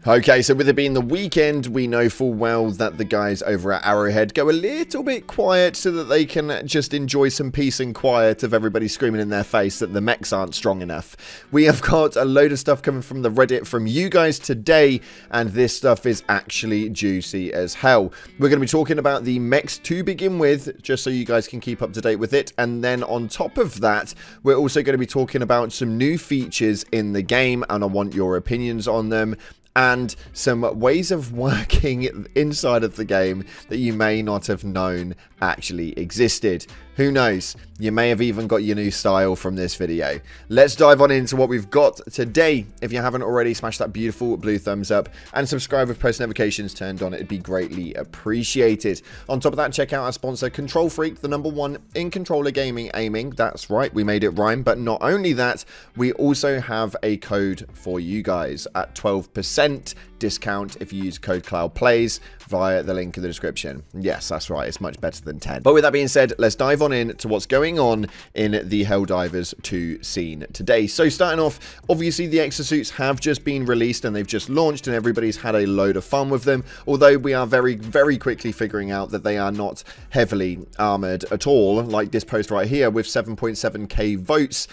Okay, so with it being the weekend, we know full well that the guys over at Arrowhead go a little bit quiet so that they can just enjoy some peace and quiet of everybody screaming in their face that the mechs aren't strong enough. We have got a load of stuff coming from the Reddit from you guys today, and this stuff is actually juicy as hell. We're going to be talking about the mechs to begin with, just so you guys can keep up to date with it, and then on top of that, we're also going to be talking about some new features in the game, and I want your opinions on them, and some ways of working inside of the game that you may not have known actually existed. Who knows? You may have even got your new style from this video. Let's dive on into what we've got today. If you haven't already, smash that beautiful blue thumbs up and subscribe with post notifications turned on. It'd be greatly appreciated. On top of that, check out our sponsor, Control Freak, the #1 in controller gaming aiming. That's right, we made it rhyme. But not only that, we also have a code for you guys at 12% discount if you use code CloudPlays via the link in the description. Yes, that's right, it's much better than 10. But with that being said, let's dive on in to what's going on in the Helldivers 2 scene today. So starting off, obviously the exosuits have just been released and they've just launched and everybody's had a load of fun with them, although we are very quickly figuring out that they are not heavily armored at all, like this post right here with 7.7k votes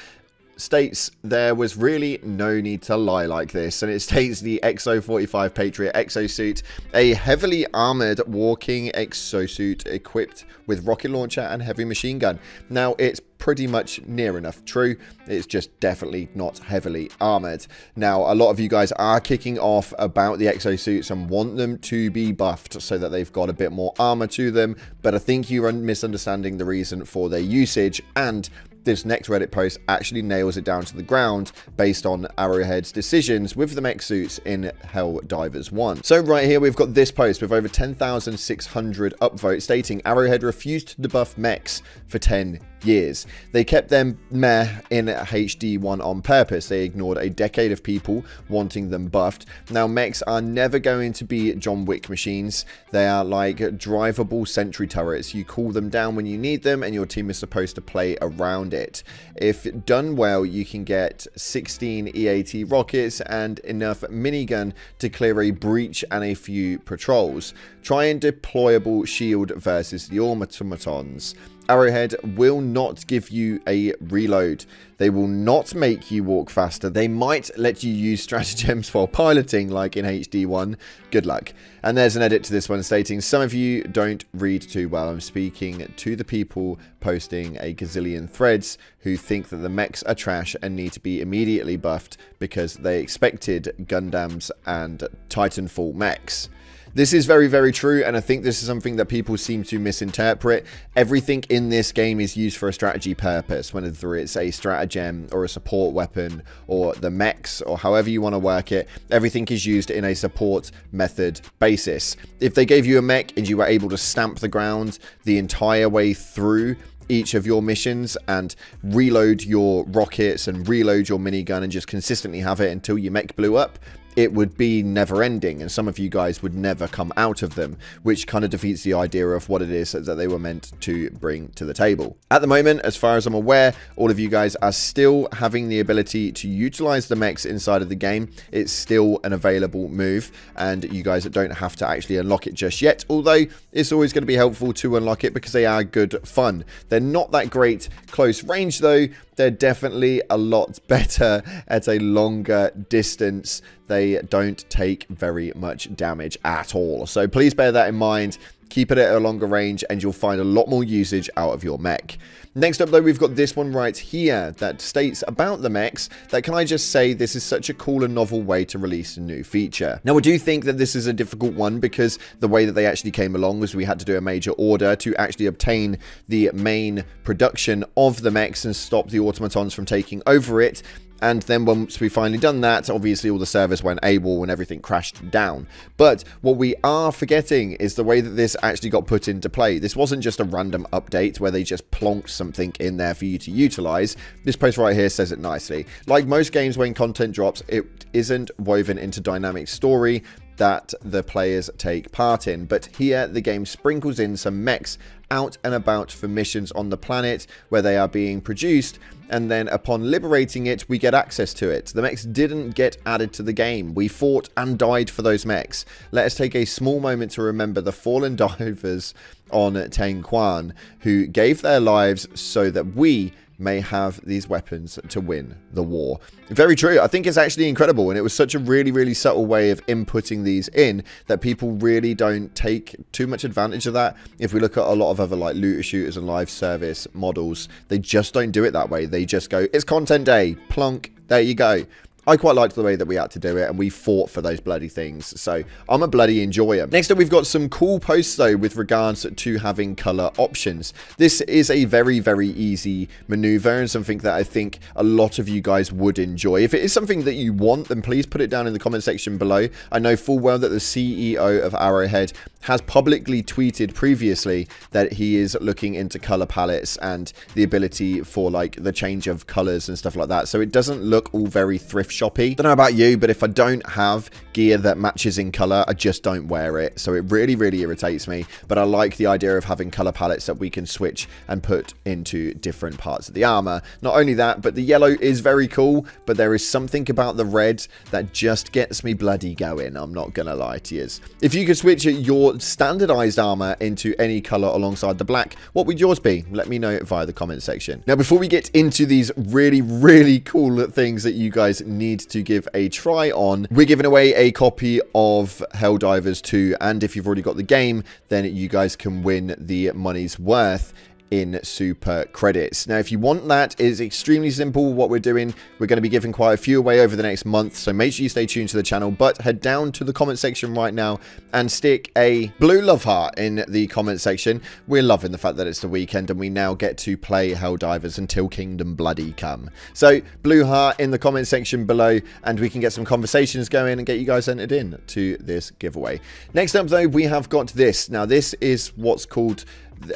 states there was really no need to lie like this, and it states the XO45 Patriot exosuit, a heavily armored walking exosuit equipped with rocket launcher and heavy machine gun. Now it's pretty much near enough true, it's just definitely not heavily armored. Now a lot of you guys are kicking off about the exosuits and want them to be buffed so that they've got a bit more armor to them, but I think you are misunderstanding the reason for their usage, and this next Reddit post actually nails it down to the ground based on Arrowhead's decisions with the mech suits in Helldivers 1. So right here we've got this post with over 10,600 upvotes stating Arrowhead refused to debuff mechs for 10 years. They kept them meh in HD1 on purpose. They ignored a decade of people wanting them buffed. Now mechs are never going to be John Wick machines. They are like drivable sentry turrets. You call them down when you need them and your team is supposed to play around it. If done well, you can get 16 EAT rockets and enough minigun to clear a breach and a few patrols. Try and deployable shield versus the automatons. Arrowhead will not give you a reload. They will not make you walk faster. They might let you use stratagems while piloting like in HD1. Good luck. And there's an edit to this one stating, some of you don't read too well. I'm speaking to the people posting a gazillion threads who think that the mechs are trash and need to be immediately buffed because they expected Gundams and Titanfall mechs. This is very true, and I think this is something that people seem to misinterpret. Everything in this game is used for a strategy purpose, whether it's a stratagem or a support weapon or the mechs or however you want to work it. Everything is used in a support method basis. If they gave you a mech and you were able to stamp the ground the entire way through each of your missions and reload your rockets and reload your minigun and just consistently have it until your mech blew up, it would be never ending, and some of you guys would never come out of them, which kind of defeats the idea of what it is that they were meant to bring to the table. At the moment, as far as I'm aware, all of you guys are still having the ability to utilize the mechs inside of the game. It's still an available move, and you guys don't have to actually unlock it just yet, although it's always going to be helpful to unlock it because they are good fun. They're not that great close range though. They're definitely a lot better at a longer distance. They don't take very much damage at all. So please bear that in mind. Keep it at a longer range and you'll find a lot more usage out of your mech. Next up though, we've got this one right here that states about the mechs that, can I just say, this is such a cool and novel way to release a new feature. Now I do think that this is a difficult one because the way that they actually came along was we had to do a major order to actually obtain the main production of the mechs and stop the automatons from taking over it. And then once we finally done that, obviously all the servers went AWOL and everything crashed down. But what we are forgetting is the way that this actually got put into play. This wasn't just a random update where they just plonked something in there for you to utilize. This post right here says it nicely. Like most games when content drops, it isn't woven into dynamic story. that the players take part in. But here the game sprinkles in some mechs out and about for missions on the planet where they are being produced, and then upon liberating it, we get access to it. The mechs didn't get added to the game. We fought and died for those mechs. Let us take a small moment to remember the fallen divers on Teng Quan, who gave their lives so that we may have these weapons to win the war. Very true. I think it's actually incredible, and it was such a really, really subtle way of inputting these in that people really don't take too much advantage of that. If we look at a lot of other like looter shooters and live service models, they just don't do it that way. They just go, it's content day, plunk, there you go. I quite liked the way that we had to do it, and we fought for those bloody things, so I'm a bloody enjoyer. Next up, we've got some cool posts, though, with regards to having color options. This is a very, very easy maneuver, and something that I think a lot of you guys would enjoy. If it is something that you want, then please put it down in the comment section below. I know full well that the CEO of Arrowhead has publicly tweeted previously that he is looking into color palettes and the ability for like the change of colors and stuff like that, so it doesn't look all very thrift shoppy. Don't know about you, but if I don't have gear that matches in color, I just don't wear it, so it really, really irritates me. But I like the idea of having color palettes that we can switch and put into different parts of the armor. Not only that, but the yellow is very cool, but there is something about the red that just gets me bloody going. I'm not gonna lie to you. If you could switch your standardized armor into any color alongside the black, what would yours be? Let me know via the comment section. Now, before we get into these really, really cool things that you guys need to give a try on, we're giving away a copy of Helldivers 2, and if you've already got the game, then you guys can win the money's worth in super credits. Now, if you want that, it's extremely simple. What we're doing, we're going to be giving quite a few away over the next month, so make sure you stay tuned to the channel, but head down to the comment section right now and stick a blue love heart in the comment section. We're loving the fact that it's the weekend and we now get to play Helldivers until Kingdom Bloody come. So blue heart in the comment section below, and we can get some conversations going and get you guys entered in to this giveaway. Next up, though, we have got this. Now, this is what's called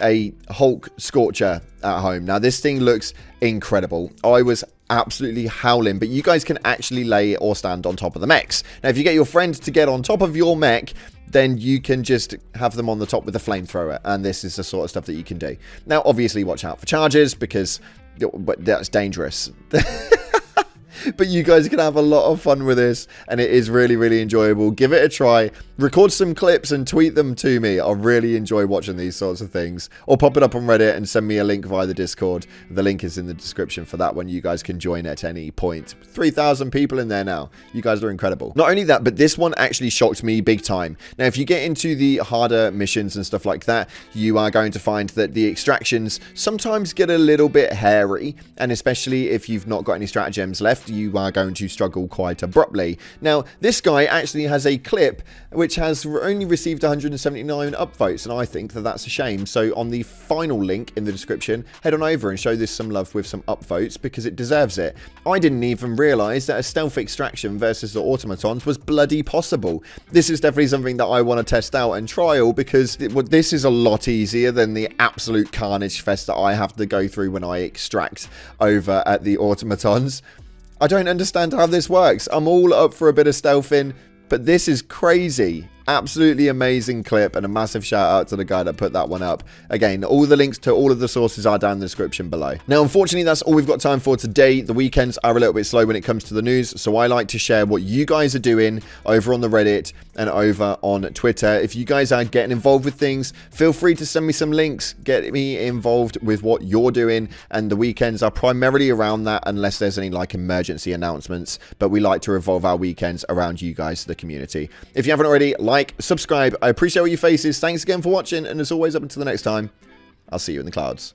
a Hulk Scorcher at home. Now, this thing looks incredible. I was absolutely howling, but you guys can actually lay or stand on top of the mechs. Now, if you get your friend to get on top of your mech, then you can just have them on the top with a flamethrower, and this is the sort of stuff that you can do. Now, obviously, watch out for charges, because that's dangerous. But you guys can have a lot of fun with this, and it is really, really enjoyable. Give it a try. Record some clips and tweet them to me. I really enjoy watching these sorts of things. Or pop it up on Reddit and send me a link via the Discord. The link is in the description for that one. You guys can join at any point. 3,000 people in there now. You guys are incredible. Not only that, but this one actually shocked me big time. Now, if you get into the harder missions and stuff like that, you are going to find that the extractions sometimes get a little bit hairy, and especially if you've not got any stratagems left, you are going to struggle quite abruptly. Now, this guy actually has a clip which has only received 179 upvotes, and I think that that's a shame. So on the final link in the description, head on over and show this some love with some upvotes, because it deserves it. I didn't even realize that a stealth extraction versus the automatons was bloody possible. This is definitely something that I want to test out and trial, because this is a lot easier than the absolute carnage fest that I have to go through when I extract over at the automatons. I don't understand how this works. I'm all up for a bit of stealthing, but this is crazy. Absolutely amazing clip, and a massive shout out to the guy that put that one up. Again, all the links to all of the sources are down in the description below. Now, unfortunately, that's all we've got time for today. The weekends are a little bit slow when it comes to the news, so I like to share what you guys are doing over on the Reddit and over on Twitter. If you guys are getting involved with things, feel free to send me some links. Get me involved with what you're doing, and the weekends are primarily around that, unless there's any like emergency announcements, but we like to revolve our weekends around you guys, the community. If you haven't already, like, subscribe. I appreciate all your faces. Thanks again for watching, and as always, up until the next time, I'll see you in the clouds.